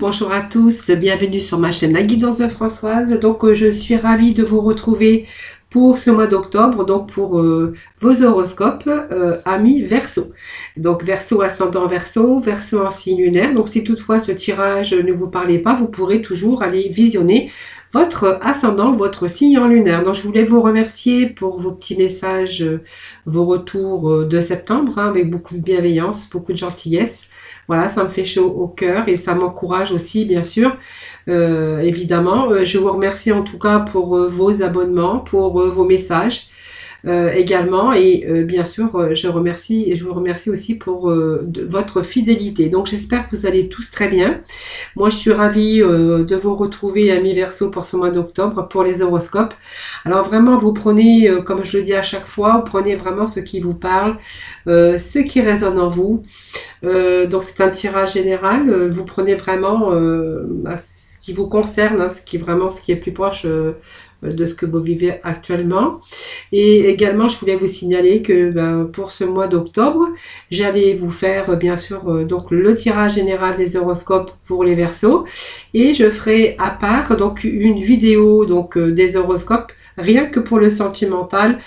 bonjour à tous, bienvenue sur ma chaîne La Guidance de Françoise. Donc je suis ravie de vous retrouver pour ce mois d'octobre, donc pour vos horoscopes amis Verseau. Donc Verseau ascendant Verseau, Verseau en signe lunaire. Donc si toutefois ce tirage ne vous parlait pas, vous pourrez toujours aller visionner votre ascendant, votre signe en lunaire. Donc je voulais vous remercier pour vos petits messages, vos retours de septembre, hein, avec beaucoup de bienveillance, beaucoup de gentillesse. Voilà, ça me fait chaud au cœur et ça m'encourage aussi, bien sûr, évidemment. Je vous remercie en tout cas pour vos abonnements, pour vos messages également. Et bien sûr, je vous remercie aussi pour votre fidélité. Donc, j'espère que vous allez tous très bien. Moi, je suis ravie de vous retrouver, amis Verseau, pour ce mois d'octobre, pour les horoscopes. Alors, vraiment, vous prenez, comme je le dis à chaque fois, vous prenez vraiment ce qui vous parle, ce qui résonne en vous. Donc c'est un tirage général, vous prenez vraiment ce qui vous concerne, hein, ce qui est plus proche de ce que vous vivez actuellement. Et également, je voulais vous signaler que pour ce mois d'octobre, j'allais vous faire bien sûr donc le tirage général des horoscopes pour les Verseaux, et je ferai à part donc une vidéo donc des horoscopes rien que pour le sentimental,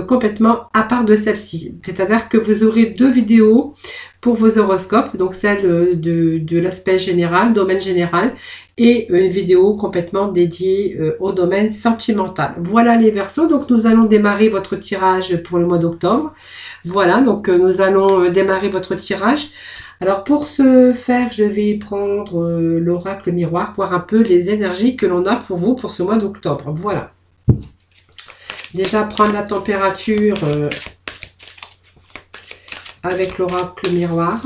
complètement à part de celle-ci. C'est-à-dire que vous aurez deux vidéos pour vos horoscopes, donc celle de l'aspect général, domaine général, et une vidéo complètement dédiée au domaine sentimental. Voilà les Verseaux, donc nous allons démarrer votre tirage pour le mois d'octobre. Voilà, donc nous allons démarrer votre tirage. Alors pour ce faire, je vais prendre l'oracle miroir, voir un peu les énergies que l'on a pour vous pour ce mois d'octobre. Voilà. Déjà prendre la température avec l'oracle miroir.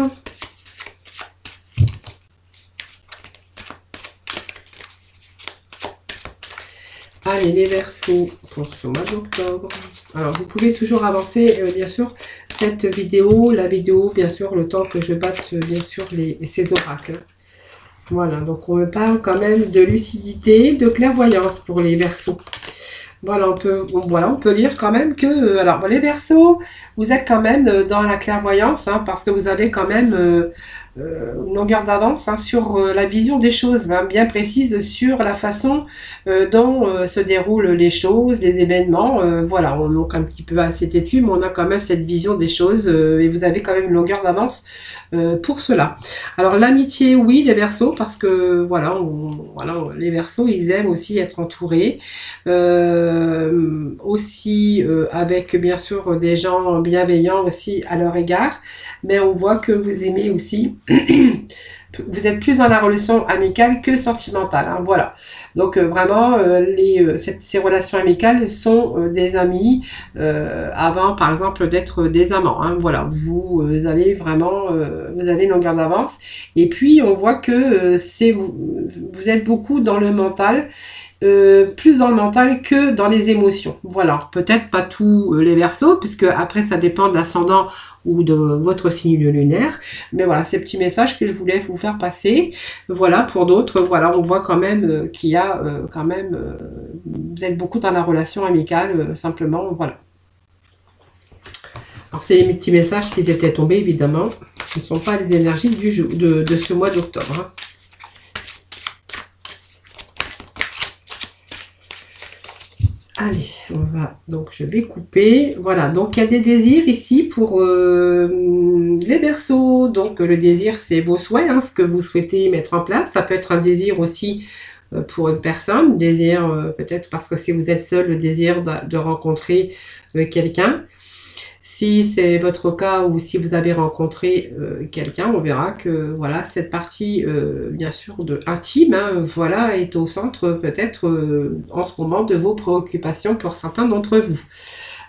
Allez, les Verseaux pour ce mois d'octobre. Alors, vous pouvez toujours avancer, bien sûr, cette vidéo, la vidéo, bien sûr, le temps que je batte, bien sûr, ces oracles. Voilà, donc on me parle quand même de lucidité, de clairvoyance pour les Verseaux. Voilà, on peut lire quand même que, alors les Verseaux, vous êtes quand même dans la clairvoyance, hein, parce que vous avez quand même une longueur d'avance, hein, sur la vision des choses, hein, bien précise sur la façon dont se déroulent les choses, les événements. Voilà, on manque un petit peu assez têtu, mais on a quand même cette vision des choses et vous avez quand même une longueur d'avance pour cela. Alors l'amitié, oui, les Verseaux, parce que voilà, les Verseaux, ils aiment aussi être entourés, aussi avec bien sûr des gens bienveillants aussi à leur égard, mais on voit que vous aimez aussi vous êtes plus dans la relation amicale que sentimentale, hein, voilà. Donc vraiment, ces relations amicales sont des amis avant, par exemple, d'être des amants, hein, voilà. Vous allez vraiment, vous avez une longueur d'avance. Et puis, on voit que vous êtes beaucoup dans le mental, plus dans le mental que dans les émotions. Voilà, peut-être pas tous les Verseaux, puisque après ça dépend de l'ascendant ou de votre signe lunaire. Mais voilà, ces petits messages que je voulais vous faire passer. Voilà, pour d'autres, voilà, on voit quand même qu'il y a quand même, vous êtes beaucoup dans la relation amicale, simplement, voilà. Alors c'est les petits messages qui étaient tombés, évidemment. Ce ne sont pas les énergies de ce mois d'octobre, hein. Allez, donc je vais couper. Voilà, donc il y a des désirs ici pour les Verseaux. Donc le désir, c'est vos souhaits, hein, ce que vous souhaitez mettre en place. Ça peut être un désir aussi pour une personne, désir peut-être parce que si vous êtes seul, le désir de rencontrer quelqu'un. Si c'est votre cas ou si vous avez rencontré quelqu'un, on verra que voilà, cette partie bien sûr intime, hein, voilà, est au centre peut-être en ce moment de vos préoccupations pour certains d'entre vous.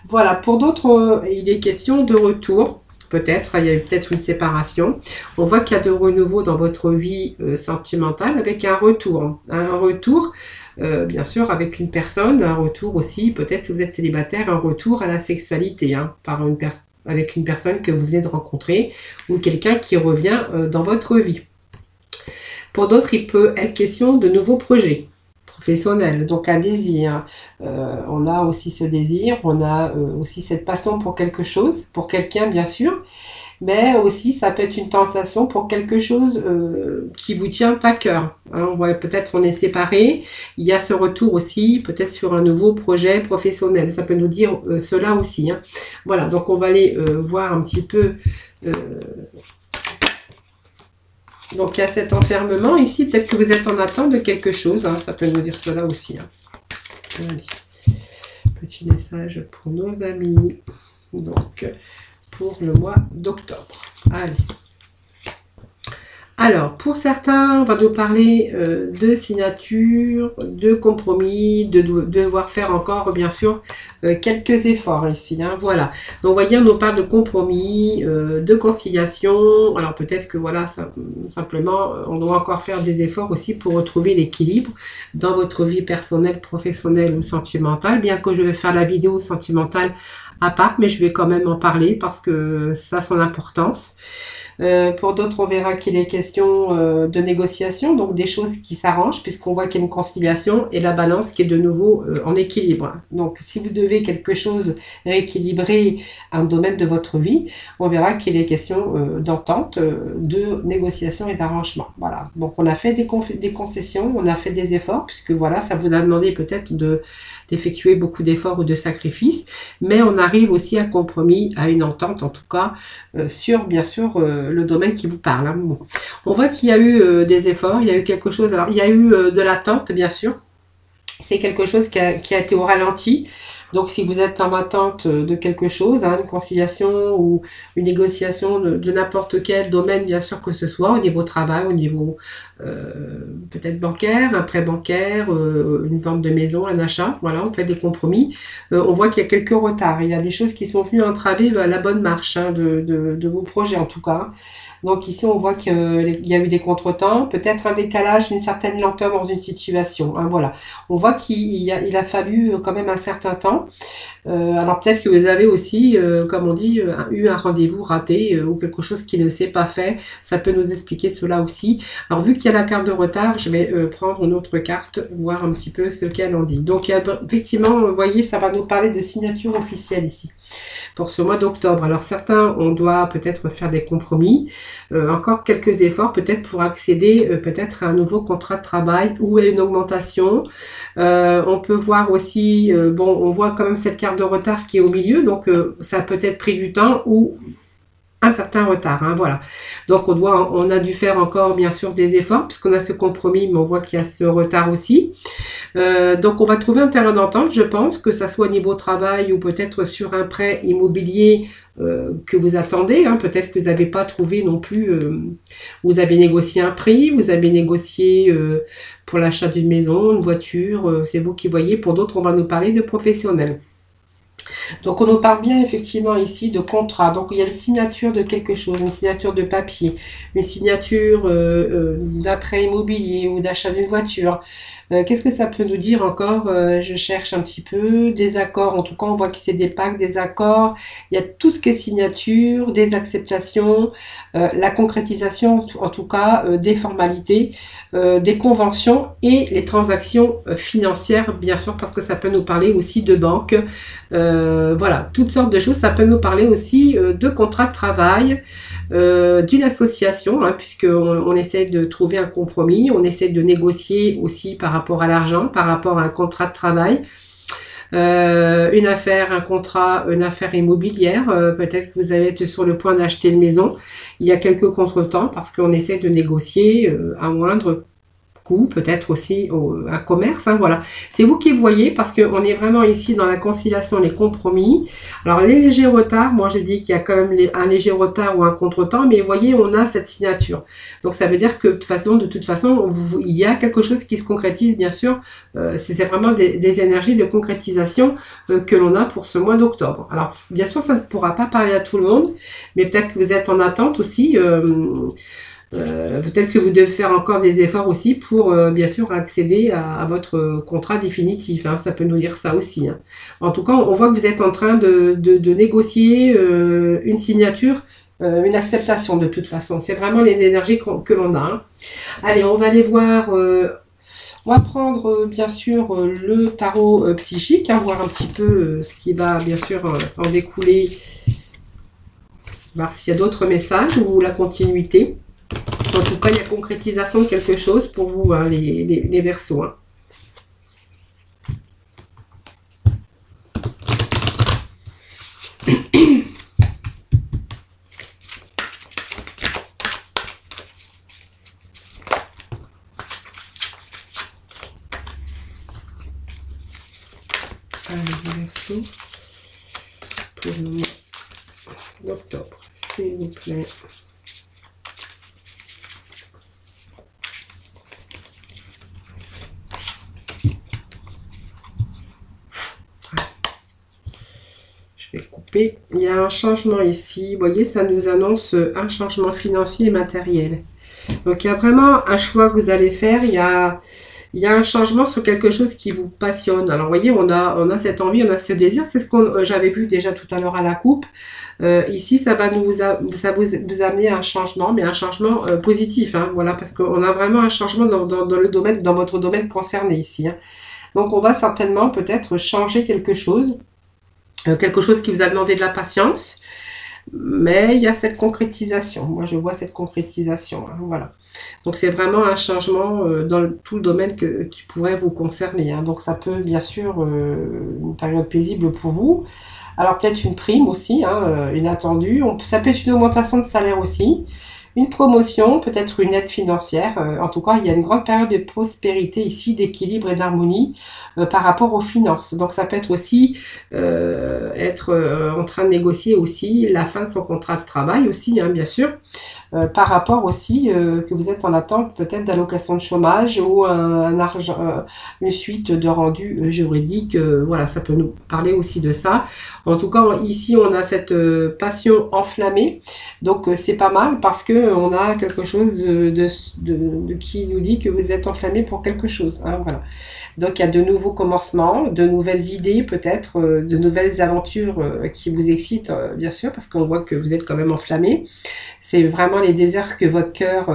Voilà, pour d'autres, il est question de retour. Peut-être, il y a eu peut-être une séparation. On voit qu'il y a de renouveau dans votre vie sentimentale avec un retour. Un retour, bien sûr, avec une personne, un retour aussi, peut-être si vous êtes célibataire, un retour à la sexualité, hein, avec une personne que vous venez de rencontrer ou quelqu'un qui revient dans votre vie. Pour d'autres, il peut être question de nouveaux projets professionnels, donc un désir. On a aussi ce désir, on a aussi cette passion pour quelque chose, pour quelqu'un bien sûr. mais aussi ça peut être une tentation pour quelque chose qui vous tient à cœur. Hein, on voit peut-être on est séparés, il y a ce retour aussi, peut-être sur un nouveau projet professionnel. Ça peut nous dire cela aussi. Hein. Voilà, donc on va aller voir un petit peu. Donc il y a cet enfermement ici, peut-être que vous êtes en attente de quelque chose, hein, ça peut nous dire cela aussi. Hein. Allez, petit message pour nos amis, donc pour le mois d'octobre. Allez. Alors, pour certains, on va nous parler de signature, de compromis, de devoir faire encore, bien sûr, quelques efforts ici. Hein, voilà. Donc, vous voyez, on nous parle de compromis, de conciliation. Alors, peut-être que, voilà, simplement, on doit encore faire des efforts aussi pour retrouver l'équilibre dans votre vie personnelle, professionnelle ou sentimentale. Bien que je vais faire la vidéo sentimentale à part, mais je vais quand même en parler parce que ça a son importance. Pour d'autres, on verra qu'il est question de négociation, donc des choses qui s'arrangent, puisqu'on voit qu'il y a une conciliation et la balance qui est de nouveau en équilibre. Donc, si vous devez quelque chose rééquilibrer un domaine de votre vie, on verra qu'il est question d'entente, de négociation et d'arrangement. Voilà. Donc, on a fait des concessions, on a fait des efforts, puisque voilà, ça vous a demandé peut-être d'effectuer beaucoup d'efforts ou de sacrifices, mais on arrive aussi à compromis, à une entente en tout cas, sur bien sûr le domaine qui vous parle. Hein. Bon. On voit qu'il y a eu des efforts, il y a eu quelque chose, alors il y a eu de l'attente bien sûr, c'est quelque chose qui a été au ralenti. Donc, si vous êtes en attente de quelque chose, hein, une conciliation ou une négociation de n'importe quel domaine, bien sûr que ce soit, au niveau travail, au niveau peut-être bancaire, un prêt bancaire, une vente de maison, un achat, voilà, on fait des compromis. On voit qu'il y a quelques retards. Il y a des choses qui sont venues entraver la bonne marche hein, de vos projets, en tout cas. Donc ici, on voit qu'il y a eu des contretemps, peut-être un décalage, une certaine lenteur dans une situation. Hein, voilà. On voit qu'il a fallu quand même un certain temps. Alors peut-être que vous avez aussi, comme on dit, eu un rendez-vous raté ou quelque chose qui ne s'est pas fait. Ça peut nous expliquer cela aussi. Alors vu qu'il y a la carte de retard, je vais prendre une autre carte, voir un petit peu ce qu'elle en dit. Donc effectivement, vous voyez, ça va nous parler de signature officielle ici pour ce mois d'octobre. Alors certains, on doit peut-être faire des compromis, encore quelques efforts peut-être pour accéder peut-être à un nouveau contrat de travail ou à une augmentation. On peut voir aussi, bon, on voit quand même cette carte de retard qui est au milieu, donc ça a peut-être pris du temps ou un certain retard, hein, voilà. Donc on a dû faire encore bien sûr des efforts puisqu'on a ce compromis, mais on voit qu'il y a ce retard aussi. Donc on va trouver un terrain d'entente, je pense, que ça soit au niveau travail ou peut-être sur un prêt immobilier que vous attendez. Hein, peut-être que vous n'avez pas trouvé non plus, vous avez négocié un prix, vous avez négocié pour l'achat d'une maison, une voiture, c'est vous qui voyez. Pour d'autres, on va nous parler de professionnels. Donc on nous parle bien effectivement ici de contrat. Donc il y a une signature de quelque chose, une signature de papier, une signature d'un prêt immobilier ou d'achat d'une voiture. Qu'est-ce que ça peut nous dire encore? Je cherche un petit peu. Des accords, en tout cas on voit que c'est des pactes, des accords. Il y a tout ce qui est signature, des acceptations, la concrétisation en tout cas, des formalités, des conventions et les transactions financières bien sûr parce que ça peut nous parler aussi de banque. Voilà, toutes sortes de choses. Ça peut nous parler aussi de contrat de travail, d'une association, hein, puisqu'on essaie de trouver un compromis, on essaie de négocier aussi par rapport à l'argent, par rapport à un contrat de travail, une affaire, un contrat, une affaire immobilière, peut-être que vous allez être sur le point d'acheter une maison, il y a quelques contretemps parce qu'on essaie de négocier à moindre coût, peut-être aussi un commerce, hein, voilà. C'est vous qui voyez parce qu'on est vraiment ici dans la conciliation, les compromis. Alors les légers retards, moi je dis qu'il y a quand même un léger retard ou un contretemps, mais vous voyez, on a cette signature. Donc ça veut dire que de toute façon, il y a quelque chose qui se concrétise, bien sûr. C'est vraiment des énergies de concrétisation que l'on a pour ce mois d'octobre. Alors bien sûr, ça ne pourra pas parler à tout le monde, mais peut-être que vous êtes en attente aussi. Peut-être que vous devez faire encore des efforts aussi pour bien sûr accéder à votre contrat définitif, hein, ça peut nous dire ça aussi, hein. En tout cas on voit que vous êtes en train de négocier une signature, une acceptation de toute façon, c'est vraiment les énergies que l'on a, hein. Allez, on va aller voir, on va prendre bien sûr le tarot psychique, hein, voir un petit peu ce qui va bien sûr en découler Voir s'il y a d'autres messages ou la continuité. En tout cas, il y a concrétisation de quelque chose pour vous, hein, les Verseaux. Hein. Allez, les Verseaux. Pour le mois d'octobre, s'il vous plaît. Je vais couper. Il y a un changement ici. Vous voyez, ça nous annonce un changement financier et matériel. Donc, il y a vraiment un choix que vous allez faire. Il y a un changement sur quelque chose qui vous passionne. Alors, vous voyez, on a cette envie, on a ce désir. C'est ce que j'avais vu déjà tout à l'heure à la coupe. Ici, ça va vous amener à un changement, mais un changement positif. Hein, voilà, parce qu'on a vraiment un changement dans le domaine, dans votre domaine concerné ici. Hein. Donc, on va certainement peut-être changer quelque chose qui vous a demandé de la patience. Mais il y a cette concrétisation. Moi, je vois cette concrétisation. Hein, voilà. Donc, c'est vraiment un changement dans tout le domaine qui pourrait vous concerner. Hein. Donc, ça peut, bien sûr, une période paisible pour vous. Alors, peut-être une prime aussi, hein, inattendue. Ça peut être une augmentation de salaire aussi. Une promotion, peut-être une aide financière. En tout cas, il y a une grande période de prospérité ici, d'équilibre et d'harmonie par rapport aux finances. Donc, ça peut être aussi être en train de négocier aussi la fin de son contrat de travail aussi, hein, bien sûr. Par rapport aussi que vous êtes en attente peut-être d'allocation de chômage ou une suite de rendus juridiques. Voilà, ça peut nous parler aussi de ça. En tout cas, ici, on a cette passion enflammée. Donc, c'est pas mal parce que on a quelque chose qui nous dit que vous êtes enflammé pour quelque chose. Hein, voilà. Donc, il y a de nouveaux commencements, de nouvelles idées peut-être, de nouvelles aventures qui vous excitent, bien sûr, parce qu'on voit que vous êtes quand même enflammé. C'est vraiment les désirs que votre cœur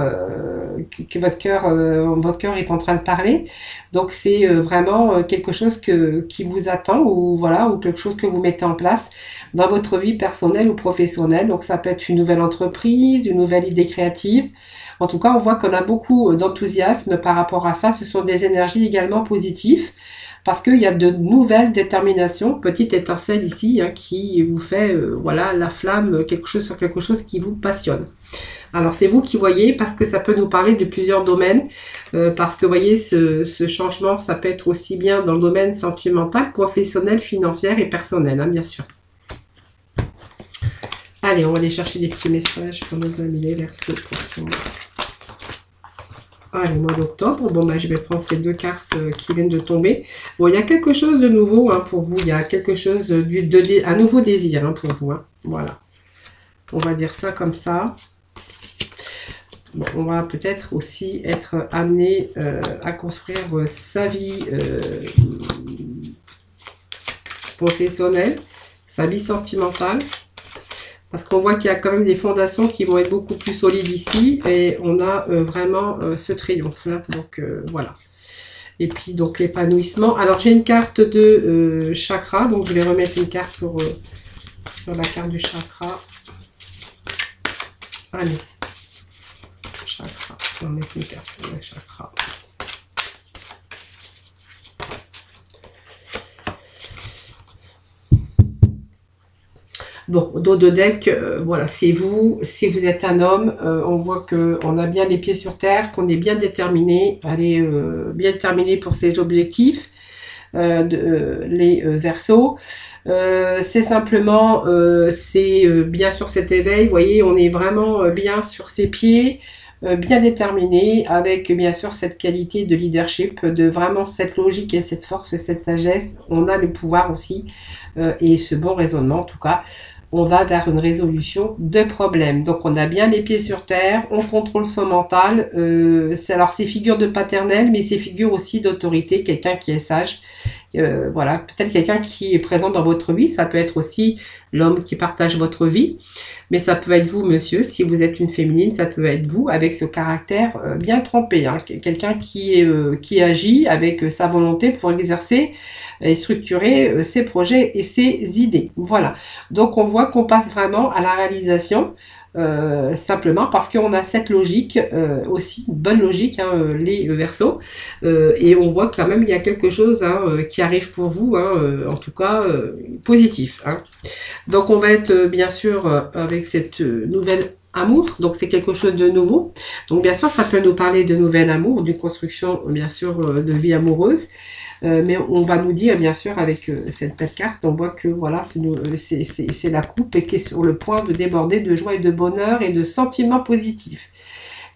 est en train de parler. Donc, c'est vraiment quelque chose qui vous attend ou voilà, ou quelque chose que vous mettez en place dans votre vie personnelle ou professionnelle. Donc, ça peut être une nouvelle entreprise, une nouvelle idée créative. En tout cas, on voit qu'on a beaucoup d'enthousiasme par rapport à ça. Ce sont des énergies également positives parce qu'il y a de nouvelles déterminations, petite étincelle ici hein, qui vous fait voilà, la flamme, quelque chose qui vous passionne. Alors, c'est vous qui voyez parce que ça peut nous parler de plusieurs domaines. Parce que, vous voyez, ce changement, ça peut être aussi bien dans le domaine sentimental, professionnel, financier et personnel, hein, bien sûr. Allez, on va aller chercher des petits messages pour nos amis les Verseaux pour ce mois. Allez, mois d'octobre. Bon, bah, je vais prendre ces deux cartes qui viennent de tomber. Bon, il y a quelque chose de nouveau hein, pour vous. Il y a quelque chose, un nouveau désir hein, pour vous. Hein. Voilà. On va dire ça comme ça. Bon, on va peut-être aussi être amené à construire sa vie professionnelle, sa vie sentimentale. Parce qu'on voit qu'il y a quand même des fondations qui vont être beaucoup plus solides ici. Et on a vraiment ce triomphe. Là. Donc, voilà. Et puis, donc, l'épanouissement. Alors, j'ai une carte de chakra. Donc, je vais remettre une carte sur la carte du chakra. Allez. Chakra. On va mettre une carte sur le chakra. Donc, dos de deck, voilà, c'est vous. Si vous êtes un homme, on voit qu'on a bien les pieds sur terre, qu'on est bien déterminé, bien déterminé pour ses objectifs, les Verseaux. C'est simplement, bien sûr cet éveil, vous voyez, on est vraiment bien sur ses pieds, bien déterminé, avec bien sûr cette qualité de leadership, de vraiment cette logique et cette force et cette sagesse. On a le pouvoir aussi, et ce bon raisonnement en tout cas. On va vers une résolution de problèmes. Donc, on a bien les pieds sur terre, on contrôle son mental. Alors, c'est figure de paternel, mais c'est figure aussi d'autorité, quelqu'un qui est sage, Voilà, peut-être quelqu'un qui est présent dans votre vie. Ça peut être aussi l'homme qui partage votre vie. Mais ça peut être vous, monsieur, si vous êtes une féminine, ça peut être vous avec ce caractère bien trempé. Hein, quelqu'un qui agit avec sa volonté pour exercer et structurer ses projets et ses idées. Voilà. Donc on voit qu'on passe vraiment à la réalisation. Simplement parce qu'on a cette logique aussi, une bonne logique, hein, les Verseaux, et on voit quand même il y a quelque chose hein, qui arrive pour vous, hein, en tout cas positif. Hein. Donc on va être bien sûr avec cette nouvelle amour, donc c'est quelque chose de nouveau. Donc bien sûr ça peut nous parler de nouvel amour, d'une construction bien sûr de vie amoureuse. Mais on va nous dire, bien sûr, avec cette belle carte, on voit que voilà, c'est la coupe et qui est sur le point de déborder de joie et de bonheur et de sentiments positifs.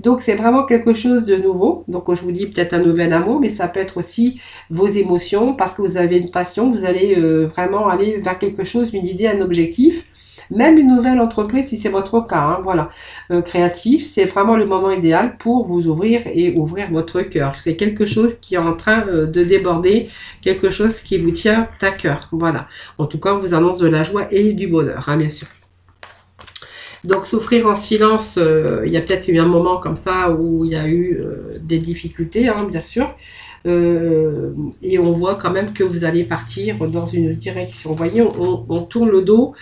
Donc c'est vraiment quelque chose de nouveau. Donc je vous dis peut-être un nouvel amour, mais ça peut être aussi vos émotions, parce que vous avez une passion, vous allez vraiment aller vers quelque chose, une idée, un objectif. Même une nouvelle entreprise si c'est votre cas, hein, voilà. Créatif, c'est vraiment le moment idéal pour vous ouvrir et ouvrir votre cœur. C'est quelque chose qui est en train de déborder, quelque chose qui vous tient à cœur, voilà. En tout cas, on vous annonce de la joie et du bonheur, hein, bien sûr. Donc souffrir en silence, il y a peut-être eu un moment comme ça où il y a eu des difficultés, hein, bien sûr. Et on voit quand même que vous allez partir dans une direction. Vous voyez, on tourne le dos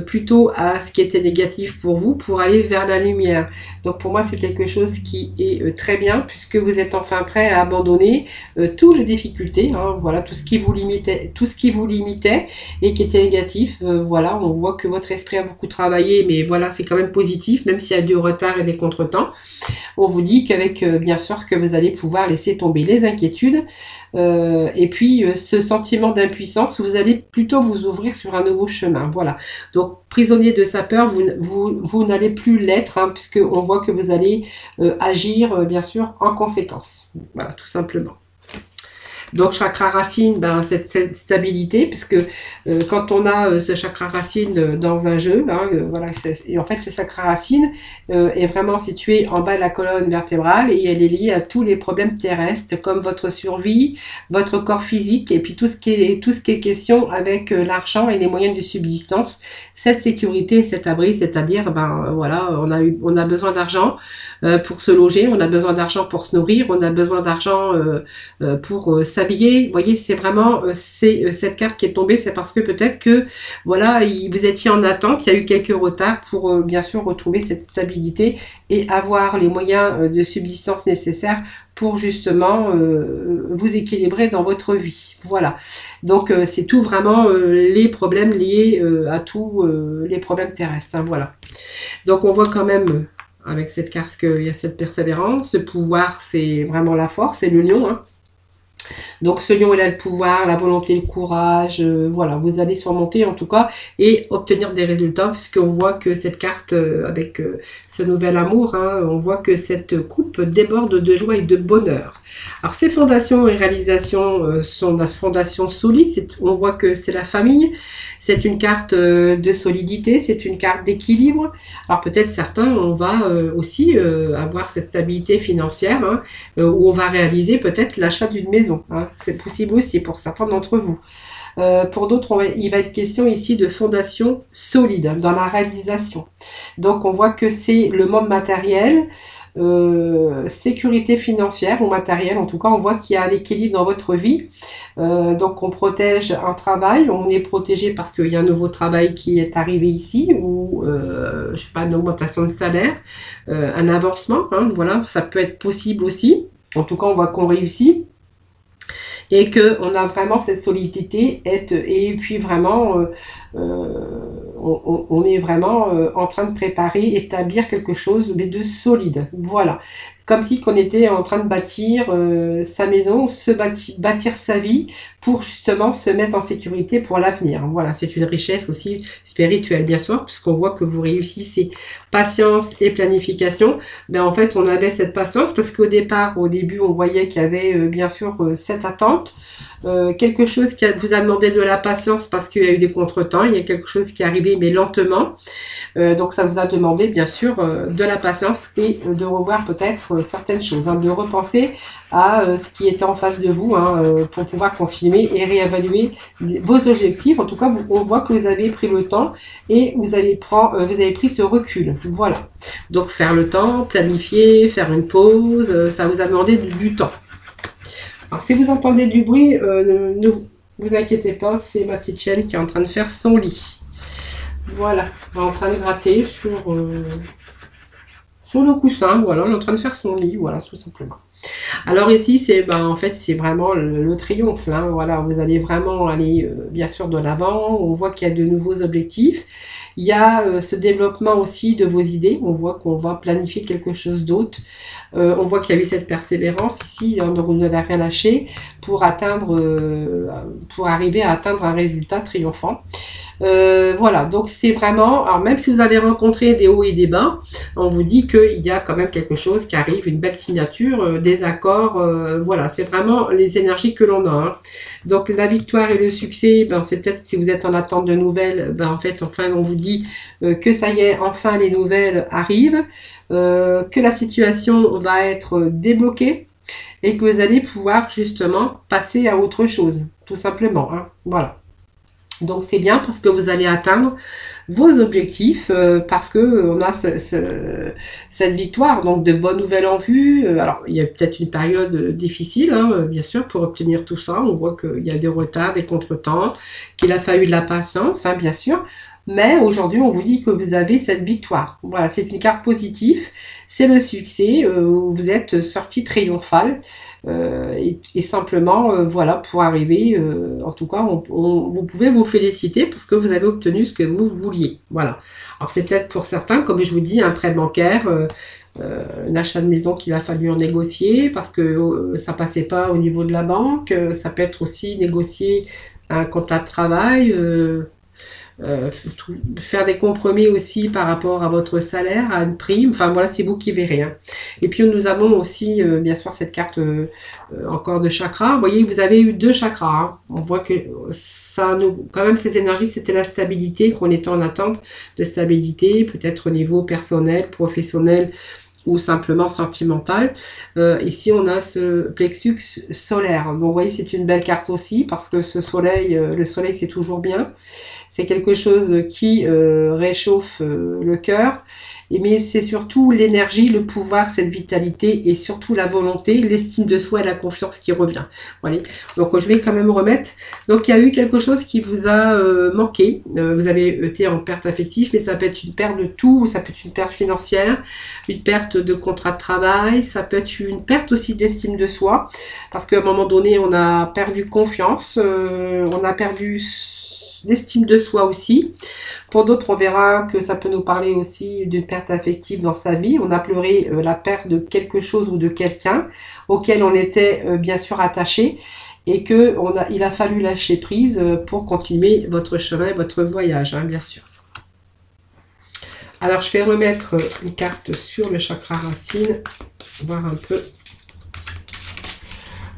plutôt à ce qui était négatif pour vous pour aller vers la lumière. Donc pour moi, c'est quelque chose qui est très bien puisque vous êtes enfin prêt à abandonner toutes les difficultés, hein, voilà, tout ce qui vous limitait et qui était négatif. Voilà, on voit que votre esprit a beaucoup travaillé, mais voilà, c'est quand même positif, même s'il y a du retard et des contretemps. On vous dit qu'avec, bien sûr, que vous allez pouvoir laisser tomber les inquiétudes et puis ce sentiment d'impuissance, vous allez plutôt vous ouvrir sur un nouveau chemin. Voilà. Donc, prisonnier de sa peur, vous n'allez plus l'être, hein, puisqu'on voit que vous allez agir, bien sûr, en conséquence. Voilà, tout simplement. Donc chakra racine, ben, cette stabilité, puisque quand on a ce chakra racine dans un jeu, hein, voilà, et en fait le chakra racine est vraiment situé en bas de la colonne vertébrale et elle est liée à tous les problèmes terrestres comme votre survie, votre corps physique et puis tout ce qui est question avec l'argent et les moyens de subsistance, cette sécurité, cet abri, c'est-à-dire ben voilà, on a besoin d'argent pour se loger, on a besoin d'argent pour se nourrir, on a besoin d'argent pour s'habiller. Vous voyez, c'est vraiment cette carte qui est tombée, c'est parce que peut-être que voilà, vous étiez en attente, il y a eu quelques retards pour bien sûr retrouver cette stabilité et avoir les moyens de subsistance nécessaires pour justement vous équilibrer dans votre vie. Voilà. Donc c'est tout vraiment les problèmes liés à tous les problèmes terrestres. Hein, voilà. Donc on voit quand même avec cette carte qu'il y a cette persévérance, ce pouvoir, c'est vraiment la force, c'est le lion. Hein. Donc ce lion, il a le pouvoir, la volonté, le courage, voilà, vous allez surmonter en tout cas et obtenir des résultats puisqu'on voit que cette carte avec ce nouvel amour, hein, on voit que cette coupe déborde de joie et de bonheur. Alors ces fondations et réalisations sont des fondations solides, on voit que c'est la famille, c'est une carte de solidité, c'est une carte d'équilibre. Alors peut-être certains, on va aussi avoir cette stabilité financière hein, où on va réaliser peut-être l'achat d'une maison. Hein. C'est possible aussi pour certains d'entre vous. Pour d'autres, il va être question ici de fondation solide dans la réalisation. Donc on voit que c'est le monde matériel, sécurité financière ou matérielle, en tout cas on voit qu'il y a un équilibre dans votre vie. Donc on protège un travail, on est protégé parce qu'il y a un nouveau travail qui est arrivé ici ou je sais pas, une augmentation de salaire, un avancement, hein, voilà, ça peut être possible aussi. En tout cas on voit qu'on réussit. Et qu'on a vraiment cette solidité et puis vraiment on est vraiment en train de préparer, établir quelque chose mais de solide, voilà, comme si qu'on était en train de bâtir sa maison, bâtir sa vie pour justement se mettre en sécurité pour l'avenir. Voilà, c'est une richesse aussi spirituelle bien sûr, puisqu'on voit que vous réussissez patience et planification. Ben en fait on avait cette patience parce qu'au début on voyait qu'il y avait bien sûr cette attente quelque chose qui vous a demandé de la patience parce qu'il y a eu des contretemps, il y a quelque chose qui est arrivé mais lentement. Donc ça vous a demandé bien sûr de la patience et de revoir peut-être certaines choses, hein, de repenser à ce qui était en face de vous, hein, pour pouvoir confirmer et réévaluer vos objectifs. En tout cas, on voit que vous avez pris le temps et vous avez pris ce recul. Voilà. Donc faire le temps, planifier, faire une pause, ça vous a demandé du temps. Alors si vous entendez du bruit, ne vous inquiétez pas, c'est ma petite chienne qui est en train de faire son lit. Voilà, elle est en train de gratter sur le coussin, voilà, elle est en train de faire son lit, voilà, tout simplement. Alors ici, c'est en fait, c'est vraiment le triomphe, hein, voilà, vous allez vraiment aller, bien sûr, de l'avant, on voit qu'il y a de nouveaux objectifs, il y a ce développement aussi de vos idées, on voit qu'on va planifier quelque chose d'autre, on voit qu'il y a eu cette persévérance ici, hein, donc vous n'avez rien lâché pour arriver à atteindre un résultat triomphant. Voilà, donc c'est vraiment, alors même si vous avez rencontré des hauts et des bas, on vous dit qu'il y a quand même quelque chose qui arrive, une belle signature, des accords, voilà, c'est vraiment les énergies que l'on a, hein. Donc la victoire et le succès, c'est peut-être si vous êtes en attente de nouvelles, en fait, enfin, on vous dit que ça y est, enfin les nouvelles arrivent, que la situation va être débloquée et que vous allez pouvoir justement passer à autre chose, tout simplement, hein, voilà. Donc c'est bien parce que vous allez atteindre vos objectifs, parce que on a cette victoire, donc de bonnes nouvelles en vue. Alors il y a peut-être une période difficile, hein, bien sûr, pour obtenir tout ça. On voit qu'il y a des retards, des contretemps, qu'il a fallu de la patience, hein, bien sûr. Mais aujourd'hui, on vous dit que vous avez cette victoire. Voilà, c'est une carte positive, c'est le succès, vous êtes sorti triomphal, et simplement, voilà, pour arriver, en tout cas, vous pouvez vous féliciter parce que vous avez obtenu ce que vous vouliez. Voilà. Alors c'est peut-être pour certains, comme je vous dis, un prêt bancaire, un achat de maison qu'il a fallu en négocier parce que ça passait pas au niveau de la banque. Ça peut être aussi négocier un contrat de travail, faire des compromis aussi par rapport à votre salaire, à une prime, enfin voilà, c'est vous qui verrez, hein. Et puis nous avons aussi bien sûr cette carte encore de chakra. Vous voyez, vous avez eu 2 chakras, hein. On voit que ça nous, quand même, ces énergies, c'était la stabilité, qu'on était en attente de stabilité, peut-être au niveau personnel, professionnel ou simplement sentimental. Ici, on a ce plexus solaire. Donc, vous voyez, c'est une belle carte aussi parce que ce soleil, le soleil, c'est toujours bien. C'est quelque chose qui réchauffe le cœur. Mais c'est surtout l'énergie, le pouvoir, cette vitalité et surtout la volonté, l'estime de soi et la confiance qui revient. Voilà. Donc je vais quand même remettre. Donc il y a eu quelque chose qui vous a manqué. Vous avez été en perte affective, mais ça peut être une perte de tout. Ça peut être une perte financière, une perte de contrat de travail. Ça peut être une perte aussi d'estime de soi. Parce qu'à un moment donné, on a perdu confiance. On a perdu l'estime de soi aussi. Pour d'autres, on verra que ça peut nous parler aussi d'une perte affective dans sa vie. On a pleuré la perte de quelque chose ou de quelqu'un auquel on était bien sûr attaché et que il a fallu lâcher prise pour continuer votre chemin, votre voyage, hein, bien sûr. Alors, je vais remettre une carte sur le chakra racine, voir un peu.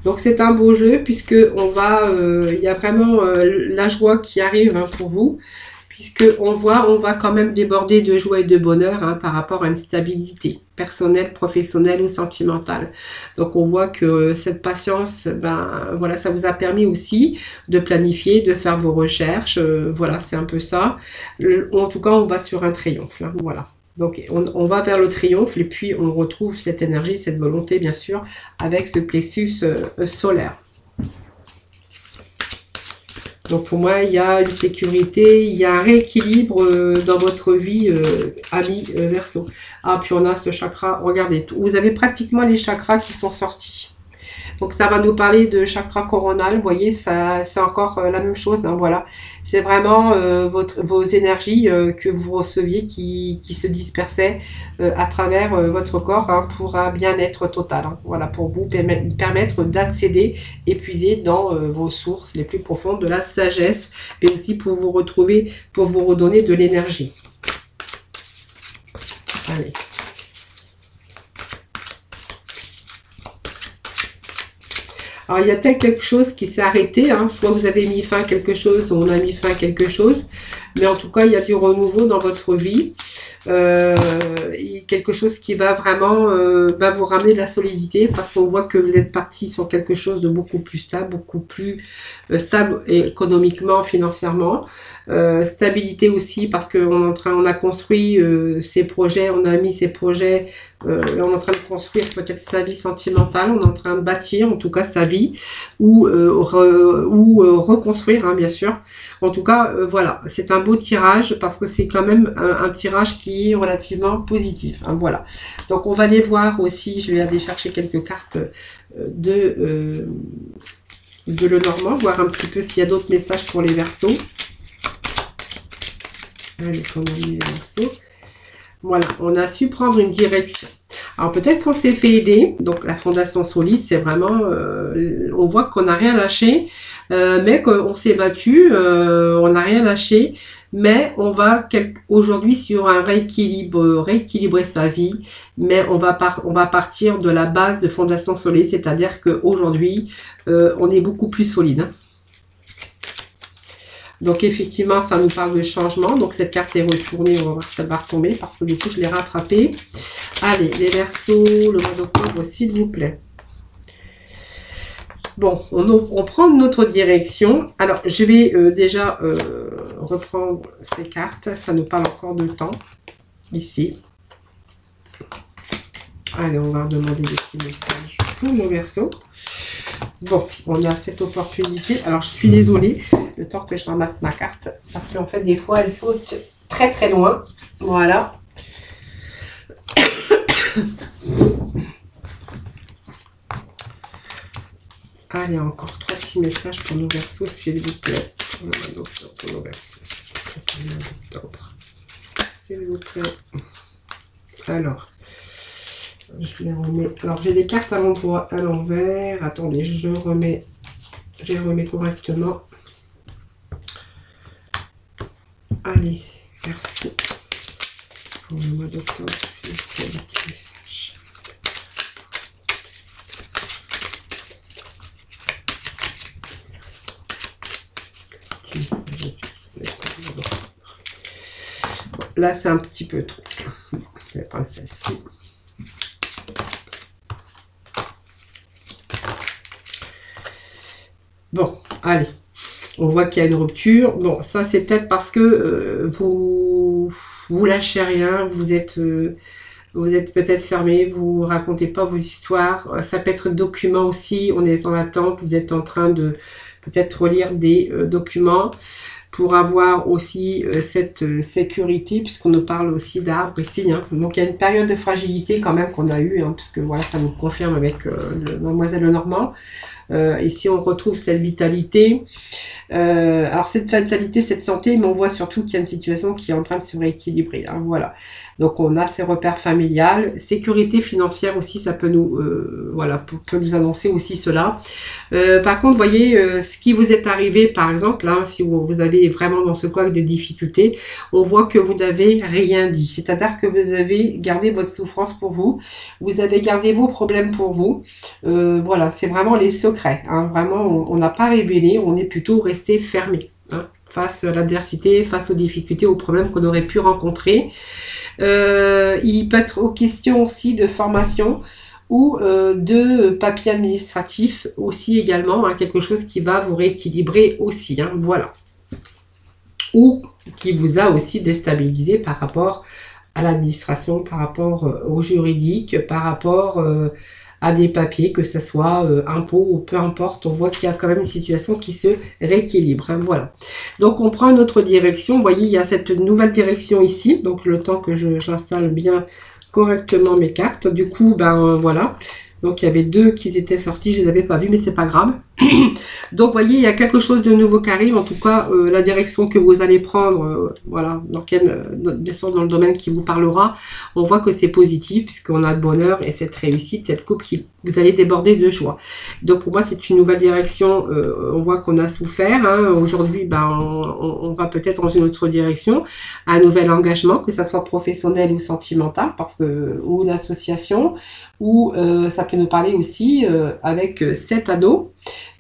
Donc c'est un beau jeu puisque il y a vraiment la joie qui arrive, hein, pour vous, puisque on va quand même déborder de joie et de bonheur, hein, par rapport à une stabilité personnelle, professionnelle ou sentimentale. Donc on voit que cette patience, voilà, ça vous a permis aussi de planifier, de faire vos recherches, voilà, c'est un peu ça. En tout cas, on va sur un triomphe, là, voilà. Donc on va vers le triomphe et puis on retrouve cette énergie, cette volonté bien sûr avec ce plexus solaire. Donc pour moi il y a une sécurité, il y a un rééquilibre dans votre vie, ami Verseau. Ah, puis on a ce chakra, regardez, vous avez pratiquement les chakras qui sont sortis. Donc ça va nous parler de chakra coronal, vous voyez, ça c'est encore la même chose, hein, voilà. C'est vraiment vos énergies que vous receviez qui se dispersaient à travers votre corps, hein, pour un bien-être total, hein, voilà, pour vous permettre d'accéder, épuiser dans vos sources les plus profondes de la sagesse, mais aussi pour vous retrouver, pour vous redonner de l'énergie. Allez. Alors, il y a tel quelque chose qui s'est arrêté, hein. Soit vous avez mis fin à quelque chose, ou on a mis fin à quelque chose. Mais en tout cas, il y a du renouveau dans votre vie. Quelque chose qui va vraiment va vous ramener de la solidité, parce qu'on voit que vous êtes parti sur quelque chose de beaucoup plus stable, beaucoup plus stable économiquement, financièrement. Stabilité aussi, parce on a construit ces projets, on a mis ces projets, on est en train de construire peut-être sa vie sentimentale, on est en train de bâtir en tout cas sa vie, ou reconstruire, hein, bien sûr. En tout cas, voilà, c'est un beau tirage, parce que c'est quand même un tirage qui est relativement positif, hein, voilà. Donc on va aller voir aussi, je vais aller chercher quelques cartes de Lenormand, voir un petit peu s'il y a d'autres messages pour les Verseaux. Allez, comment les Verseaux. Voilà, on a su prendre une direction. Alors peut-être qu'on s'est fait aider, donc la fondation solide, c'est vraiment, on voit qu'on n'a rien lâché, mais qu'on s'est battu, on n'a rien lâché, mais on va aujourd'hui sur un rééquilibrer sa vie, mais on va partir de la base de fondation solide, c'est-à-dire qu'aujourd'hui, on est beaucoup plus solide, hein. Donc effectivement, ça nous parle de changement. Donc cette carte est retournée, on va voir si elle va retomber, parce que du coup, je l'ai rattrapée. Allez, les Verseaux, le mois d'octobre, s'il vous plaît. Bon, on prend notre direction. Alors, je vais déjà reprendre ces cartes. Ça nous parle encore de temps, ici. Allez, on va demander des petits messages pour nos Verseaux. Bon, on a cette opportunité. Alors, je suis désolée, le temps que je ramasse ma carte, parce qu'en fait, des fois, elle saute très très loin. Voilà. Allez, encore 3 petits messages pour nos Verseaux, s'il vous plaît. Pour nos Verseaux, s'il vous plaît. Alors, je les remets. Alors, j'ai des cartes à l'endroit, à l'envers. Attendez, je les remets correctement. Allez, Verseaux. Pour le mois d'octobre, s'il vous plaît, des petits messages. Bon, là, c'est un petit peu trop. Je vais prendre celle-ci. Bon, allez. On voit qu'il y a une rupture. Bon, ça, c'est peut-être parce que vous lâchez rien. Vous êtes peut-être fermé. Vous racontez pas vos histoires. Ça peut être document aussi. On est en attente. Vous êtes en train de peut-être relire des documents pour avoir aussi cette sécurité, puisqu'on nous parle aussi d'arbres ici, hein. Donc il y a une période de fragilité quand même qu'on a eue, hein, puisque voilà, ça nous confirme avec Mademoiselle Lenormand. Ici on retrouve cette vitalité, alors cette vitalité, cette santé, mais on voit surtout qu'il y a une situation qui est en train de se rééquilibrer, hein, voilà. Donc on a ces repères familiales, sécurité financière aussi, ça peut nous voilà, peut nous annoncer aussi cela. Par contre, voyez ce qui vous est arrivé, par exemple, hein, si vous avez vraiment dans ce couac de difficultés, on voit que vous n'avez rien dit, c'est-à-dire que vous avez gardé votre souffrance pour vous, vous avez gardé vos problèmes pour vous. Voilà, c'est vraiment les secrets, hein, vraiment on n'a pas révélé, on est plutôt resté fermé, hein, face à l'adversité, face aux difficultés, aux problèmes qu'on aurait pu rencontrer. Il peut être aux questions aussi de formation ou de papier administratif aussi également, hein, quelque chose qui va vous rééquilibrer aussi, hein, voilà. Ou qui vous a aussi déstabilisé par rapport à l'administration, par rapport au juridique, par rapport à des papiers, que ce soit impôts ou peu importe, on voit qu'il y a quand même une situation qui se rééquilibre, hein, voilà. Donc on prend une autre direction, vous voyez, il y a cette nouvelle direction ici, donc le temps que j'installe bien correctement mes cartes, du coup, ben voilà, donc il y avait deux qui étaient sortis, je les avais pas vus, mais c'est pas grave, Donc, voyez, il y a quelque chose de nouveau qui arrive. En tout cas, la direction que vous allez prendre, voilà, bien sûr, dans le domaine qui vous parlera, on voit que c'est positif puisqu'on a le bonheur et cette réussite, cette coupe qui vous allez déborder de joie. Donc, pour moi, c'est une nouvelle direction. On voit qu'on a souffert. Hein. Aujourd'hui, ben, on va peut-être dans une autre direction, un nouvel engagement, que ça soit professionnel ou sentimental, ou une association, ou ça peut nous parler aussi avec cet anneau,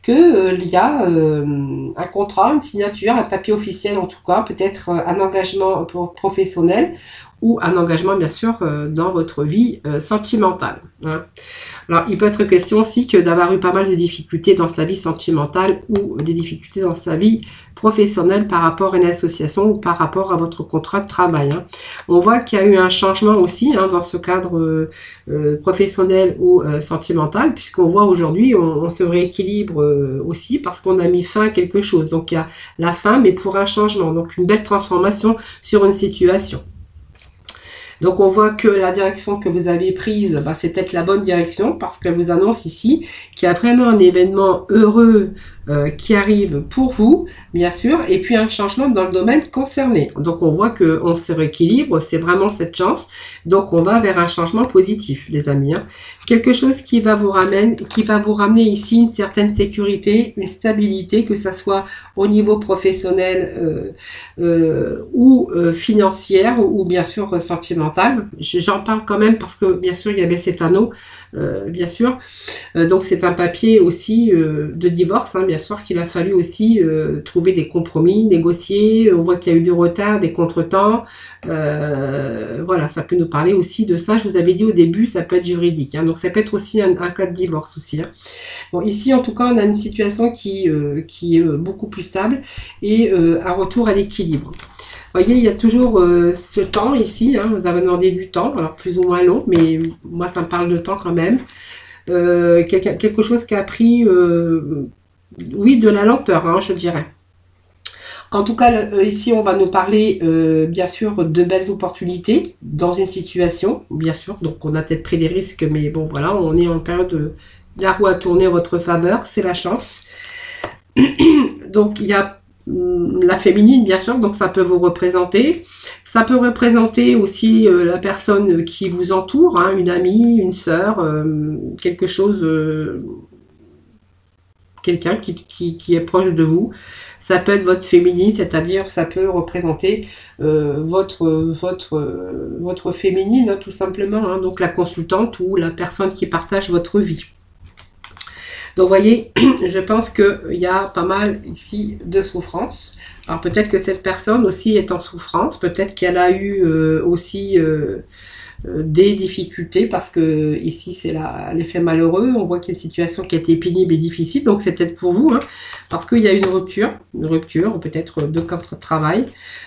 il y a un contrat, une signature, un papier officiel en tout cas, peut-être un engagement professionnel ou un engagement bien sûr dans votre vie sentimentale. Hein. Alors il peut être question aussi que d'avoir eu pas mal de difficultés dans sa vie sentimentale ou des difficultés dans sa vie professionnelle par rapport à une association ou par rapport à votre contrat de travail. Hein. On voit qu'il y a eu un changement aussi hein, dans ce cadre professionnel ou sentimental, puisqu'on voit aujourd'hui on se rééquilibre aussi parce qu'on a mis fin à quelque chose. Donc il y a la fin mais pour un changement, donc une belle transformation sur une situation. Donc on voit que la direction que vous avez prise, bah, c'est peut-être la bonne direction parce qu'elle vous annonce ici qu'il y a vraiment un événement heureux qui arrive pour vous, bien sûr, et puis un changement dans le domaine concerné. Donc on voit qu'on se rééquilibre, c'est vraiment cette chance. Donc on va vers un changement positif, les amis. Hein. Quelque chose qui va vous ramener ici une certaine sécurité, une stabilité, que ça soit au niveau professionnel ou financière ou bien sûr sentimental. J'en parle quand même parce que bien sûr il y avait cet anneau, bien sûr. Donc c'est un papier aussi de divorce, hein, bien sûr qu'il a fallu aussi trouver des compromis, négocier. On voit qu'il y a eu du retard, des contretemps. Voilà, ça peut nous parler aussi de ça. Je vous avais dit au début, ça peut être juridique. Hein, donc ça peut être aussi un cas de divorce aussi. Hein. Bon, ici en tout cas, on a une situation qui est beaucoup plus stable et un retour à l'équilibre. Vous voyez, il y a toujours ce temps ici, hein, vous avez demandé du temps, alors plus ou moins long, mais moi ça me parle de temps quand même. Quelque chose qui a pris, oui, de la lenteur, hein, je dirais. En tout cas, ici, on va nous parler, bien sûr, de belles opportunités dans une situation, bien sûr. Donc, on a peut-être pris des risques, mais bon, voilà, on est en période de la roue a tourné en votre faveur, c'est la chance. Donc, il y a la féminine, bien sûr, donc ça peut vous représenter. Ça peut représenter aussi la personne qui vous entoure, hein, une amie, une sœur, quelque chose... quelqu'un qui est proche de vous. Ça peut être votre féminine, c'est-à-dire ça peut représenter votre féminine, hein, tout simplement, hein, donc la consultante ou la personne qui partage votre vie. Donc, vous voyez, je pense qu'il y a pas mal ici de souffrance. Alors, peut-être que cette personne aussi est en souffrance, peut-être qu'elle a eu aussi... des difficultés parce que ici c'est l'effet malheureux, on voit qu'il y a une situation qui a été pénible et difficile, donc c'est peut-être pour vous, hein, parce qu'il y a une rupture peut-être de contrat de travail,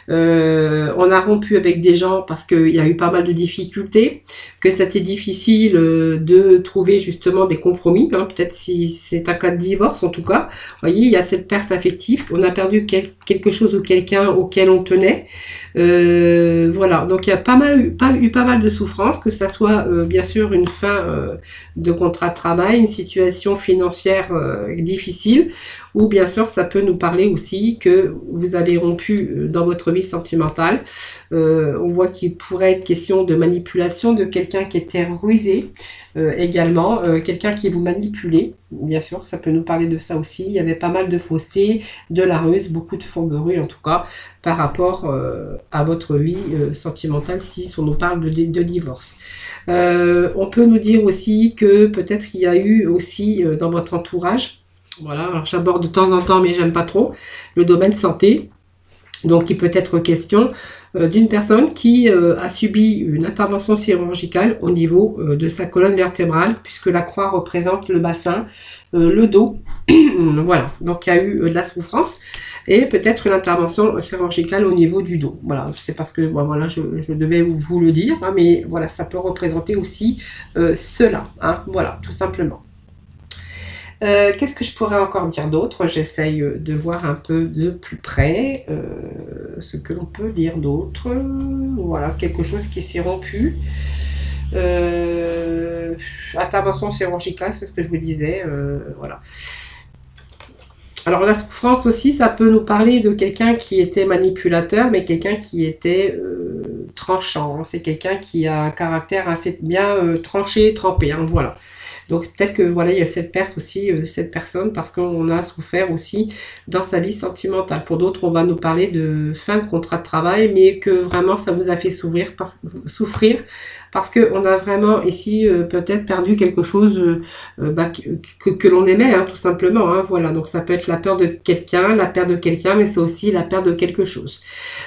on a rompu avec des gens parce qu'il y a eu pas mal de difficultés, que c'était difficile de trouver justement des compromis, hein, peut-être si c'est un cas de divorce en tout cas, vous voyez, il y a cette perte affective, on a perdu quelque chose ou quelqu'un auquel on tenait, voilà, donc il y a eu pas mal de souffrance, que ça soit bien sûr une fin de contrat de travail, une situation financière difficile, ou bien sûr ça peut nous parler aussi que vous avez rompu dans votre vie sentimentale. On voit qu'il pourrait être question de manipulation de quelqu'un qui était rusé, également quelqu'un qui vous manipulait, bien sûr ça peut nous parler de ça aussi. Il y avait pas mal de fossés, de la ruse, beaucoup de fourberie en tout cas par rapport à votre vie sentimentale si on nous parle de divorce. On peut nous dire aussi que peut-être il y a eu aussi dans votre entourage, voilà, alors j'aborde de temps en temps mais j'aime pas trop, le domaine santé. Donc il peut être question d'une personne qui a subi une intervention chirurgicale au niveau de sa colonne vertébrale, puisque la croix représente le bassin, le dos. Voilà, donc il y a eu de la souffrance et peut-être une intervention chirurgicale au niveau du dos. Voilà, c'est parce que bon, voilà, je devais vous le dire, hein, mais voilà, ça peut représenter aussi cela, hein, voilà, tout simplement. Qu'est-ce que je pourrais encore dire d'autre? J'essaye de voir un peu de plus près ce que l'on peut dire d'autre. Voilà, quelque chose qui s'est rompu. Intervention chirurgicale, c'est ce que je vous disais. Voilà. Alors la souffrance aussi, ça peut nous parler de quelqu'un qui était manipulateur, mais quelqu'un qui était tranchant. C'est quelqu'un qui a un caractère assez bien tranché, trempé. Hein, voilà. Donc peut-être que voilà, il y a cette perte aussi de cette personne parce qu'on a souffert aussi dans sa vie sentimentale. Pour d'autres, on va nous parler de fin de contrat de travail, mais que vraiment ça vous a fait souffrir parce qu'on a vraiment ici peut-être perdu quelque chose que l'on aimait, hein, tout simplement. Hein, voilà, donc ça peut être la peur de quelqu'un, la perte de quelqu'un, mais c'est aussi la perte de quelque chose.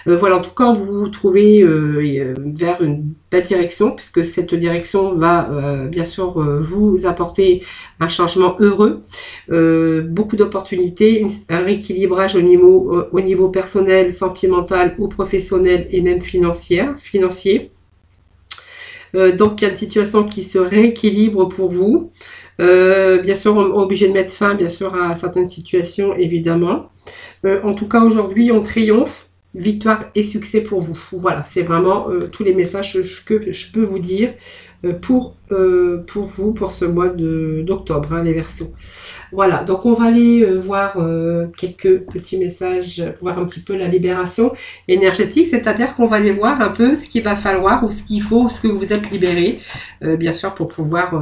Voilà, en tout cas, vous vous trouvez vers une belle direction, puisque cette direction va bien sûr vous apporter un changement heureux, beaucoup d'opportunités, un rééquilibrage au niveau personnel, sentimental ou professionnel et même financier. Donc il y a une situation qui se rééquilibre pour vous. Bien sûr, on est obligé de mettre fin bien sûr à certaines situations, évidemment. En tout cas, aujourd'hui, on triomphe. Victoire et succès pour vous. Voilà, c'est vraiment tous les messages que je peux vous dire pour vous, pour ce mois d'octobre, hein, les Verseaux. Voilà, donc on va aller voir quelques petits messages, voir un petit peu la libération énergétique, c'est-à-dire qu'on va aller voir un peu ce qu'il va falloir ou ce qu'il faut, ce que vous êtes libéré, bien sûr, pour pouvoir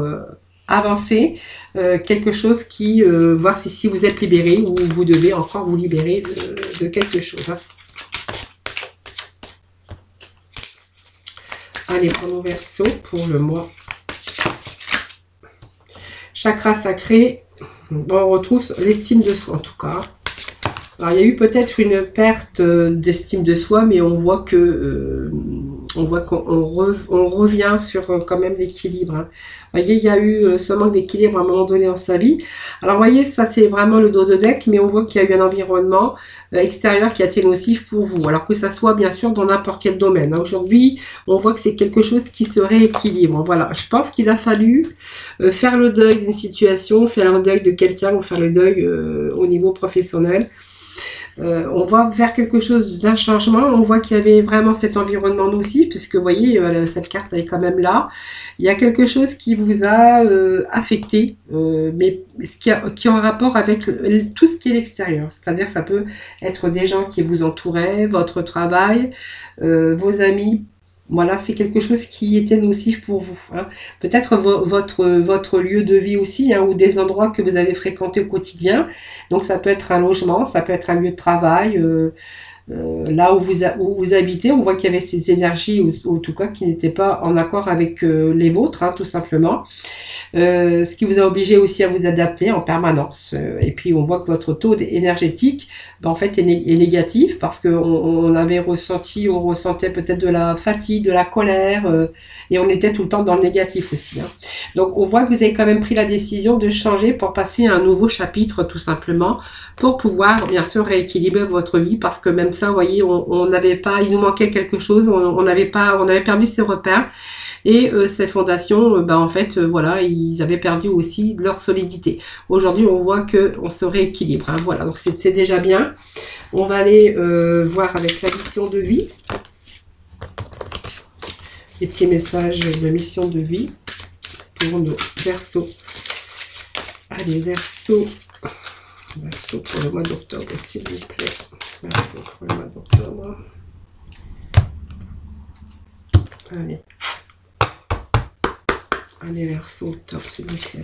avancer, quelque chose qui, voir si vous êtes libéré ou vous devez encore vous libérer de quelque chose. Hein. Allez, prenons Verseau pour le mois. Chakra sacré. Bon, on retrouve l'estime de soi en tout cas. Alors, il y a eu peut-être une perte d'estime de soi, mais on voit que on revient sur quand même l'équilibre. Hein. Vous voyez, il y a eu ce manque d'équilibre à un moment donné dans sa vie. Alors, vous voyez, ça c'est vraiment le dos de deck, mais on voit qu'il y a eu un environnement extérieur qui a été nocif pour vous. Alors que ça soit bien sûr dans n'importe quel domaine. Hein. Aujourd'hui, on voit que c'est quelque chose qui se rééquilibre. Voilà, je pense qu'il a fallu faire le deuil d'une situation, faire le deuil de quelqu'un ou faire le deuil au niveau professionnel. On va vers quelque chose d'un changement. On voit qu'il y avait vraiment cet environnement nocif, puisque vous voyez, cette carte est quand même là. Il y a quelque chose qui vous a affecté, mais qui est en rapport avec tout ce qui est l'extérieur. C'est-à-dire ça peut être des gens qui vous entouraient, votre travail, vos amis. Voilà, c'est quelque chose qui était nocif pour vous. Hein. Peut-être votre lieu de vie aussi, hein, ou des endroits que vous avez fréquentés au quotidien. Donc ça peut être un logement, ça peut être un lieu de travail, là où vous habitez. On voit qu'il y avait ces énergies, ou en tout cas qui n'étaient pas en accord avec les vôtres, hein, tout simplement. Ce qui vous a obligé aussi à vous adapter en permanence. Et puis on voit que votre taux énergétique, en fait, est négatif parce qu'on on ressentait peut-être de la fatigue, de la colère, et on était tout le temps dans le négatif aussi. Hein. Donc on voit que vous avez quand même pris la décision de changer pour passer à un nouveau chapitre, tout simplement, pour pouvoir bien sûr rééquilibrer votre vie, parce que même ça, vous voyez, on n'avait pas, il nous manquait quelque chose, on avait perdu ses repères. Et ces fondations, en fait, voilà, ils avaient perdu aussi leur solidité. Aujourd'hui, on voit qu'on se rééquilibre. Hein, voilà, donc c'est déjà bien. On va aller voir avec la mission de vie. Les petits messages de mission de vie pour nos Verseaux. Allez, Verseau pour le mois d'octobre, s'il vous plaît. Verseau pour le mois d'octobre. Allez. Allez, Verseau, octobre, s'il vous plaît.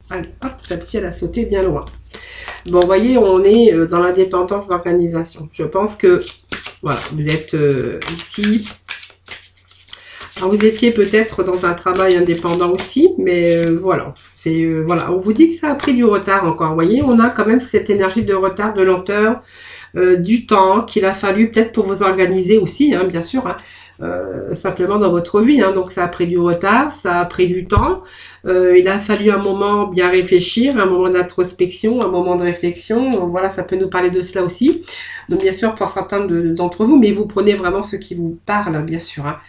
Allez, hop, celle-ci, elle a sauté bien loin. Bon, vous voyez, on est dans l'indépendance d'organisation. Je pense que, voilà, vous êtes ici. Alors, vous étiez peut-être dans un travail indépendant aussi, mais voilà. Voilà, on vous dit que ça a pris du retard encore. Vous voyez, on a quand même cette énergie de retard, de lenteur, du temps qu'il a fallu peut-être pour vous organiser aussi, hein, bien sûr, hein, simplement dans votre vie. Hein, donc ça a pris du retard, ça a pris du temps. Il a fallu un moment bien réfléchir, un moment d'introspection, un moment de réflexion. Voilà, ça peut nous parler de cela aussi. Donc bien sûr pour certains d'entre vous, mais vous prenez vraiment ce qui vous parle, hein, bien sûr. Hein.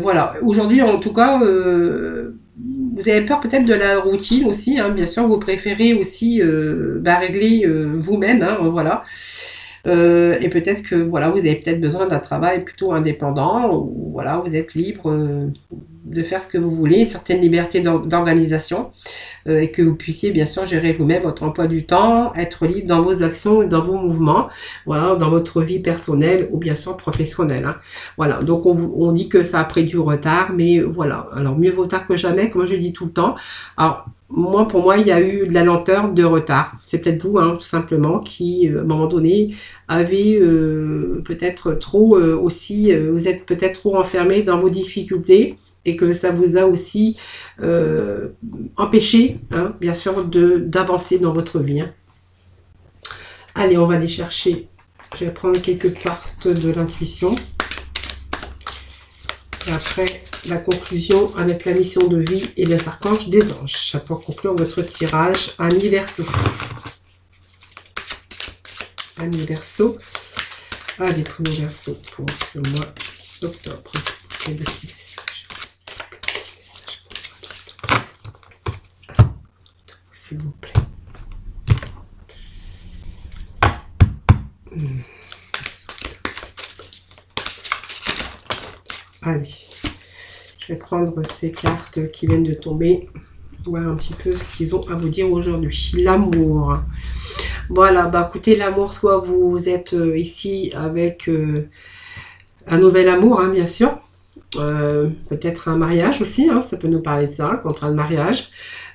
Voilà, aujourd'hui en tout cas, vous avez peur peut-être de la routine aussi, hein, bien sûr, vous préférez aussi régler vous-même, hein, voilà. Et peut-être que voilà, vous avez peut-être besoin d'un travail plutôt indépendant, ou voilà, vous êtes libre, de faire ce que vous voulez, une certaine liberté d'organisation, et que vous puissiez bien sûr gérer vous-même votre emploi du temps, être libre dans vos actions et dans vos mouvements, voilà, dans votre vie personnelle ou bien sûr professionnelle. Hein. Voilà, donc on dit que ça a pris du retard, mais voilà, alors mieux vaut tard que jamais, comme je dis tout le temps. Alors, pour moi, il y a eu de la lenteur, de retard. C'est peut-être vous, hein, tout simplement, qui, à un moment donné, avez peut-être trop aussi, vous êtes peut-être trop enfermé dans vos difficultés et que ça vous a aussi empêché, hein, bien sûr, d'avancer dans votre vie. Hein. Allez, on va aller chercher. Je vais prendre quelques cartes de l'intuition. Et après, la conclusion avec la mission de vie et les archanges des anges. Pour conclure votre tirage, Amis Verseau. Amis Verseau. Allez, pour nos Verseaux pour ce mois d'octobre. S'il vous plaît. Allez, je vais prendre ces cartes qui viennent de tomber, voir un petit peu ce qu'ils ont à vous dire aujourd'hui. L'amour. Voilà, bah écoutez, l'amour, soit vous êtes ici avec un nouvel amour, hein, bien sûr. Peut-être un mariage aussi, hein, ça peut nous parler de ça, contrat de mariage.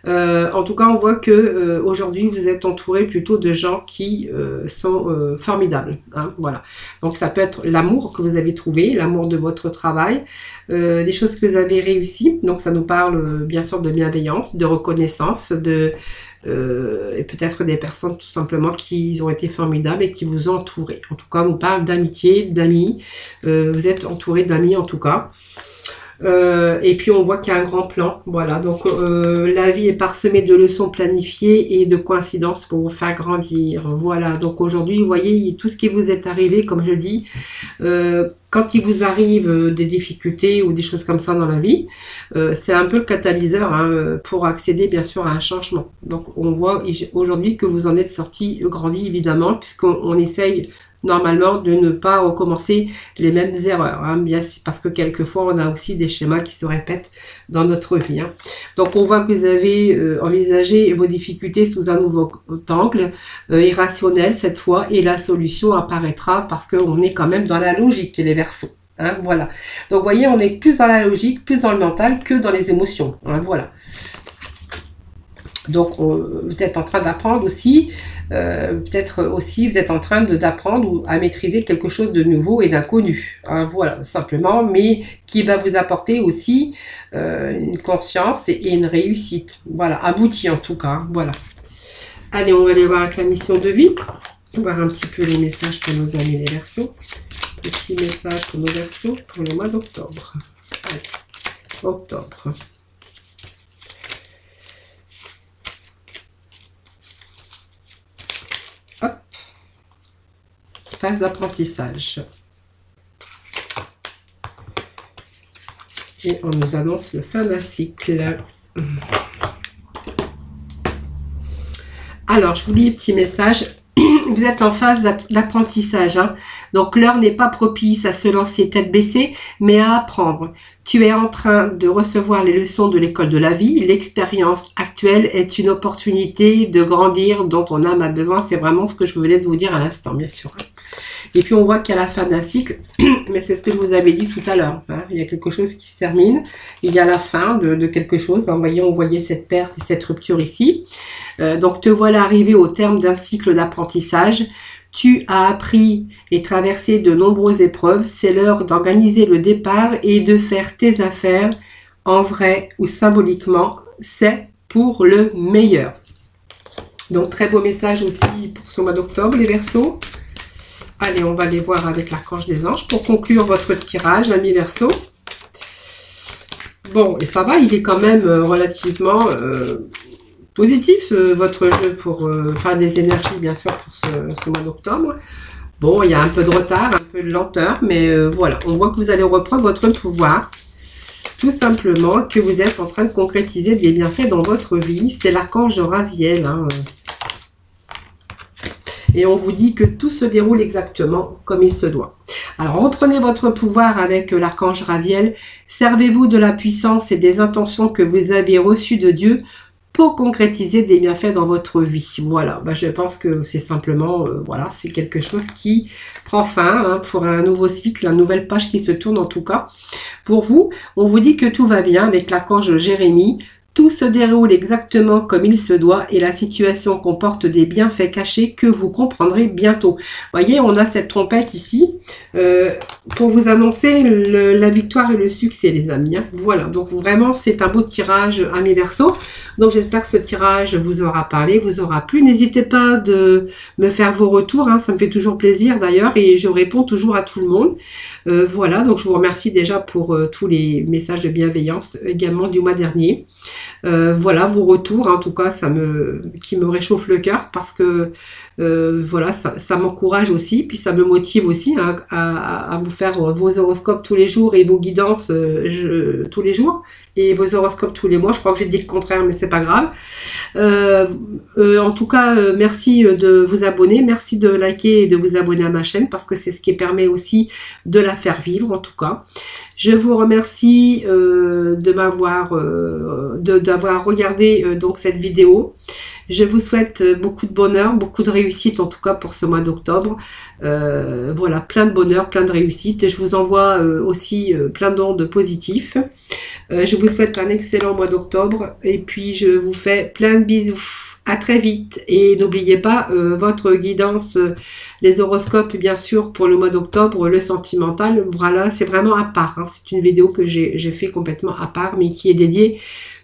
En tout cas, on voit que aujourd'hui, vous êtes entouré plutôt de gens qui sont formidables. Hein, voilà. Donc, ça peut être l'amour que vous avez trouvé, l'amour de votre travail, des choses que vous avez réussies. Donc, ça nous parle bien sûr de bienveillance, de reconnaissance, et peut-être des personnes tout simplement qui ont été formidables et qui vous ont entouré. En tout cas, on nous parle d'amitié, d'amis. Vous êtes entouré d'amis en tout cas. Et puis on voit qu'il y a un grand plan, voilà, donc la vie est parsemée de leçons planifiées et de coïncidences pour vous faire grandir, voilà, donc aujourd'hui vous voyez tout ce qui vous est arrivé, comme je dis, quand il vous arrive des difficultés ou des choses comme ça dans la vie, c'est un peu le catalyseur hein, pour accéder bien sûr à un changement. Donc on voit aujourd'hui que vous en êtes sorti grandi évidemment, puisqu'on essaye normalement de ne pas recommencer les mêmes erreurs, hein, bien, parce que quelquefois on a aussi des schémas qui se répètent dans notre vie. Hein. Donc on voit que vous avez envisagé vos difficultés sous un nouveau angle, irrationnel cette fois, et la solution apparaîtra parce qu'on est quand même dans la logique, les Verseaux. Hein, voilà. Donc vous voyez, on est plus dans la logique, plus dans le mental que dans les émotions. Hein, voilà. Donc, vous êtes en train d'apprendre aussi, peut-être aussi, vous êtes en train d'apprendre à maîtriser quelque chose de nouveau et d'inconnu. Hein, voilà, simplement, mais qui va vous apporter aussi une conscience et une réussite. Voilà, abouti en tout cas. Hein, voilà. Allez, on va aller voir avec la mission de vie. On va voir un petit peu les messages pour nos amis les Verseaux. Petit message pour nos Verseaux pour le mois d'octobre. Allez, octobre. Phase d'apprentissage. Et on nous annonce la fin d'un cycle. Alors, je vous lis un petit message. Vous êtes en phase d'apprentissage. Hein. Donc, l'heure n'est pas propice à se lancer tête baissée, mais à apprendre. Tu es en train de recevoir les leçons de l'école de la vie. L'expérience actuelle est une opportunité de grandir dont ton âme a besoin. C'est vraiment ce que je venais de vous dire à l'instant, bien sûr. Et puis, on voit qu'à la fin d'un cycle, mais c'est ce que je vous avais dit tout à l'heure, hein, il y a quelque chose qui se termine, il y a la fin de quelque chose. Hein, on voyait cette perte et cette rupture ici. Donc, te voilà arrivé au terme d'un cycle d'apprentissage. Tu as appris et traversé de nombreuses épreuves. C'est l'heure d'organiser le départ et de faire tes affaires en vrai ou symboliquement. C'est pour le meilleur. Donc, très beau message aussi pour ce mois d'octobre, les Verseaux. Allez, on va aller voir avec l'archange des anges pour conclure votre tirage, amis Verseaux. Bon, et ça va, il est quand même relativement positif, votre jeu, pour faire des énergies, bien sûr, pour ce mois d'octobre. Bon, il y a un peu de retard, un peu de lenteur, mais voilà, on voit que vous allez reprendre votre pouvoir. Tout simplement, que vous êtes en train de concrétiser des bienfaits dans votre vie. C'est l'archange Raziel, hein. Et on vous dit que tout se déroule exactement comme il se doit. Alors reprenez votre pouvoir avec l'archange Raziel. Servez-vous de la puissance et des intentions que vous avez reçues de Dieu pour concrétiser des bienfaits dans votre vie. Voilà, je pense que c'est simplement, voilà, c'est quelque chose qui prend fin hein, pour un nouveau cycle, une nouvelle page qui se tourne en tout cas. Pour vous, on vous dit que tout va bien avec l'archange Jérémie. Tout se déroule exactement comme il se doit et la situation comporte des bienfaits cachés que vous comprendrez bientôt. Voyez, on a cette trompette ici pour vous annoncer la victoire et le succès, les amis. Hein. Voilà, donc vraiment, c'est un beau tirage, amis Verseau. Donc j'espère que ce tirage vous aura parlé, vous aura plu. N'hésitez pas de me faire vos retours, hein, ça me fait toujours plaisir d'ailleurs et je réponds toujours à tout le monde. Voilà, donc je vous remercie déjà pour tous les messages de bienveillance également du mois dernier. Voilà vos retours, en tout cas, qui me réchauffe le cœur parce que voilà, ça m'encourage aussi, puis ça me motive aussi hein, à vous faire vos horoscopes tous les jours et vos guidances tous les jours et vos horoscopes tous les mois. Je crois que j'ai dit le contraire, mais c'est pas grave. En tout cas, merci de vous abonner, merci de liker et de vous abonner à ma chaîne parce que c'est ce qui permet aussi de la faire vivre en tout cas. Je vous remercie d'avoir regardé donc cette vidéo. Je vous souhaite beaucoup de bonheur, beaucoup de réussite en tout cas pour ce mois d'octobre. Voilà, plein de bonheur, plein de réussite. Je vous envoie aussi plein d'ondes positifs. Je vous souhaite un excellent mois d'octobre et puis je vous fais plein de bisous. À très vite et n'oubliez pas votre guidance, les horoscopes bien sûr pour le mois d'octobre, le sentimental, voilà, c'est vraiment à part. Hein. C'est une vidéo que j'ai fait complètement à part mais qui est dédiée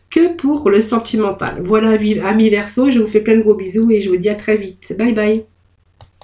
que pour le sentimental. Voilà amis Verseau, je vous fais plein de gros bisous et je vous dis à très vite. Bye bye.